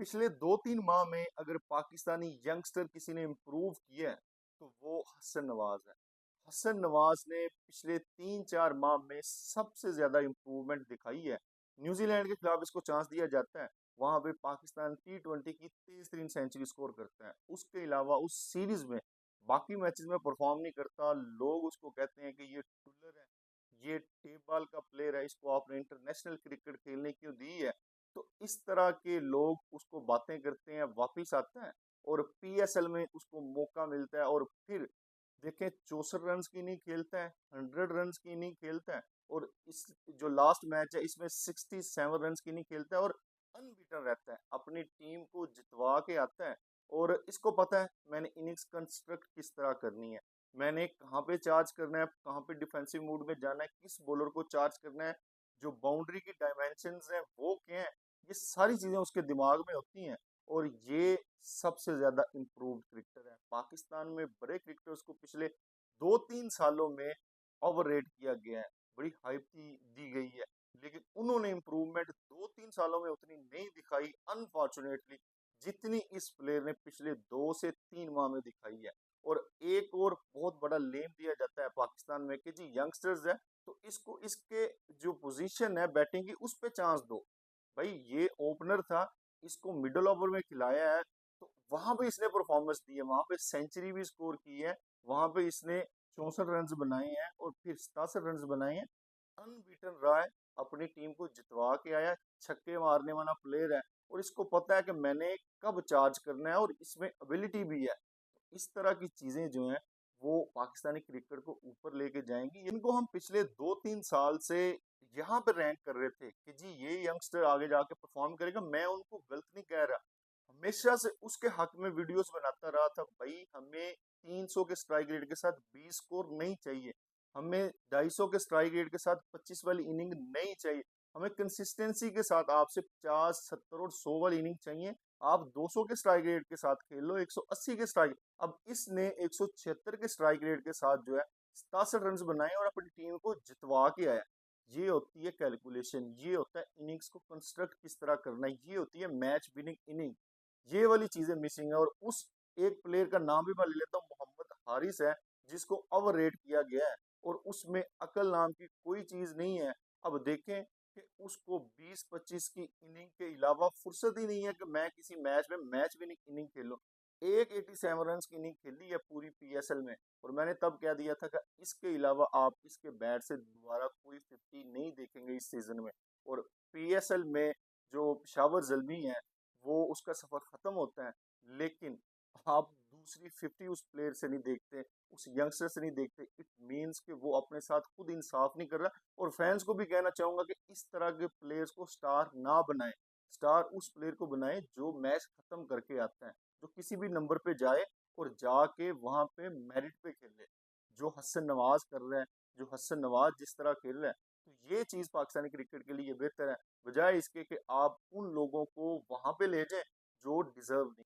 पिछले 2-3 माह में अगर पाकिस्तानी यंगस्टर किसी ने इम्प्रूव किया है, तो वो हसन नवाज है। हसन नवाज ने पिछले 3-4 माह में सबसे ज़्यादा इम्प्रूवमेंट दिखाई है। न्यूजीलैंड के खिलाफ इसको चांस दिया जाता है, वहाँ पे पाकिस्तान टी20 की तेज़ तरीन सेंचुरी स्कोर करता है। उसके अलावा उस सीरीज़ में बाकी मैचेस में परफॉर्म नहीं करता, लोग उसको कहते हैं कि ये टुल्लर है, ये टेप बॉल का प्लेयर है, इसको आपने इंटरनेशनल क्रिकेट खेलने क्यों दी है। तो इस तरह के लोग उसको बातें करते हैं, वापिस आता है और पीएसएल में उसको मौका मिलता है और फिर देखें 64 रन की नहीं खेलता है, 100 रन की नहीं खेलता है और इस जो लास्ट मैच है इसमें 67 रन की नहीं खेलता है और अनबीटन रहता है, अपनी टीम को जितवा के आता है। और इसको पता है मैंने इनिंग्स कंस्ट्रक्ट किस तरह करनी है, मैंने कहाँ पे चार्ज करना है, कहाँ पे डिफेंसिव मूड में जाना है, किस बॉलर को चार्ज करना है, जो बाउंड्री की डायमेंशंस हैं वो क्या है, ये सारी चीजें उसके दिमाग में होती हैं। और ये सबसे ज्यादा इम्प्रूव्ड क्रिकेटर है। पाकिस्तान में बड़े क्रिकेटर्स को पिछले 2-3 सालों में ओवररेट किया गया है, बड़ी हाइप दी गई है, लेकिन उन्होंने इम्प्रूवमेंट 2-3 सालों में उतनी नहीं दिखाई अनफॉर्चुनेटली, जितनी इस प्लेयर ने पिछले 2 से 3 माह में दिखाई है। और एक और बहुत बड़ा लेम दिया जाता है पाकिस्तान में कि जी यंगस्टर्स है, तो इसको इसके जो पोजीशन है बैटिंग की उस पे चांस दो। भाई ये ओपनर था, इसको मिडल ओवर में खिलाया है, तो वहां पे इसने परफॉर्मेंस दी है, वहां पे सेंचुरी भी स्कोर की है, वहां पे इसने 64 रन बनाए हैं और फिर 67 रन बनाए हैं, अनबीटन रहा है, अपनी टीम को जितवा के आया, छक्के मारने वाला प्लेयर है और इसको पता है कि मैंने कब चार्ज करना है और इसमें एबिलिटी भी है। इस तरह की चीजें जो हैं वो पाकिस्तानी क्रिकेट को ऊपर लेके जाएंगी। इनको हम पिछले 2-3 साल से यहाँ पे रैंक कर रहे थे कि जी ये यंगस्टर आगे जाके परफॉर्म करेगा, मैं उनको गलत नहीं कह रहा, हमेशा से उसके हक में वीडियोस बनाता रहा था। भाई हमें 300 के स्ट्राइक रेट के साथ 20 स्कोर नहीं चाहिए, हमें 250 के स्ट्राइक रेट के साथ 25 वाली इनिंग नहीं चाहिए, हमें कंसिस्टेंसी के साथ आपसे 50, 70 और 100 वाली इनिंग चाहिए। आप 200 के स्ट्राइक रेट के साथ खेल लो, 180 के स्ट्राइक। अब इसने 176 के स्ट्राइक रेट के साथ जो है 67 रन बनाए और अपनी टीम को जितवा के आया। ये होती है कैलकुलेशन, ये होता है इनिंग्स को कंस्ट्रक्ट किस तरह करना, ये होती है मैच विनिंग इनिंग। ये वाली चीजें मिसिंग है। और उस एक प्लेयर का नाम भी मैं ले लेता हूँ, मोहम्मद हारिस है, जिसको ओवररेट किया गया है और उसमें अकल नाम की कोई चीज नहीं है। अब देखें कि उसको 20-25 की इनिंग के अलावा फुर्सत ही नहीं है कि मैं किसी मैच में मैच विनिंग इनिंग खेलूं। एक 87 रन की इनिंग खेली है पूरी पीएसएल में और मैंने तब कह दिया था कि इसके अलावा आप इसके बैट से दोबारा कोई 50 नहीं देखेंगे इस सीजन में। और पीएसएल में जो पेशावर जल्मी है वो उसका सफर खत्म होता है, लेकिन आप दूसरी 50 उस प्लेयर से नहीं देखते, उस यंगस्टर से नहीं देखते। इट मीन्स कि वो अपने साथ खुद इंसाफ नहीं कर रहा। और फैंस को भी कहना चाहूंगा कि इस तरह के प्लेयर्स को स्टार ना बनाए, स्टार उस प्लेयर को बनाए जो मैच खत्म करके आता है, जो किसी भी नंबर पे जाए और जाके वहां पे मेरिट पे खेले, जो हसन नवाज कर रहा है, जो हसन नवाज जिस तरह खेल रहा है। तो ये चीज पाकिस्तानी क्रिकेट के लिए बेहतर है, बजाय इसके कि आप उन लोगों को वहां पे ले जाएं जो डिजर्व नहीं।